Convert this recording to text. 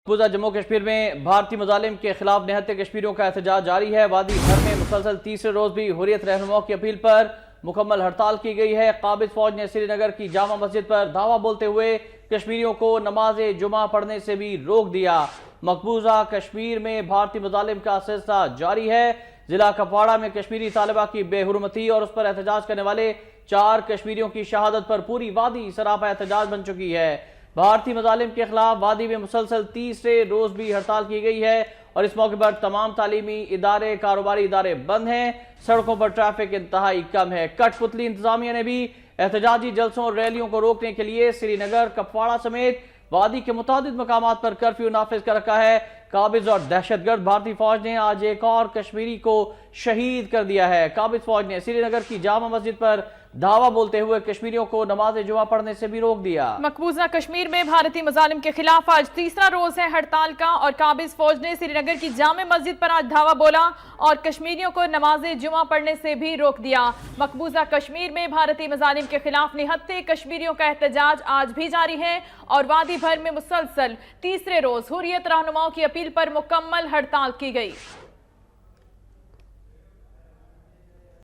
مقبوضہ جموں کشمیر میں بھارتی مظالم کے خلاف نہتے کشمیریوں کا احتجاج جاری ہے۔ وادی بھر میں مسلسل تیسرے روز بھی حریت رہنماؤں کی اپیل پر مکمل ہڑتال کی گئی ہے۔ قابض فوج نے سری نگر کی جامع مسجد پر دھاوا بولتے ہوئے کشمیریوں کو نماز جمعہ پڑھنے سے بھی روک دیا۔ مقبوضہ کشمیر میں بھارتی مظالم کا سلسلہ جاری ہے۔ ضلع کپواڑہ میں کشمیری طالبہ کی بے حرمتی اور اس پر احتجاج کرنے والے 4 کشمیریوں کی شہادت پر پوری وادی سراپا احتجاج بن چکی ہے۔ بھارتی مظالم کے خلاف وادی میں مسلسل تیسرے روز بھی ہڑتال کی گئی ہے اور اس موقع پر تمام تعلیمی ادارے، کاروباری ادارے بند ہیں۔ سڑکوں پر ٹریفک انتہائی کم ہے۔ کٹ پتلی انتظامیہ نے بھی احتجاجی جلسوں اور ریلیوں کو روکنے کے لیے سری نگر، کپواڑہ سمیت وادی کے متعدد مقامات پر کرفیو نافذ کر رکھا ہے۔ قابض اور دہشت گرد بھارتی فوج نے آج ایک اور کشمیری کو شہید کر دیا ہے۔ قابض فوج نے سری نگر کی جامع مسجد پر دھاوا بولتے ہوئے کشمیریوں کو نماز جمعہ پڑھنے سے بھی روک دیا۔ مقبوضہ کشمیر میں بھارتی مظالم کے خلاف آج تیسرا روز ہے ہڑتال کا اور قابض فوج نے سری نگر کی جامع مسجد پر آج دھاوا بولا اور کشمیریوں کو نماز جمعہ پڑھنے سے بھی روک دیا۔ مقبوضہ کشمیر میں بھارتی مظالم کے خلاف نہتے کشمیریوں کا احتجاج آج بھی جاری ہے اور وادی بھر میں مسلسل تیسرے روز حریت رہنماؤں کی اپیل پر مکمل ہڑتال کی گئی۔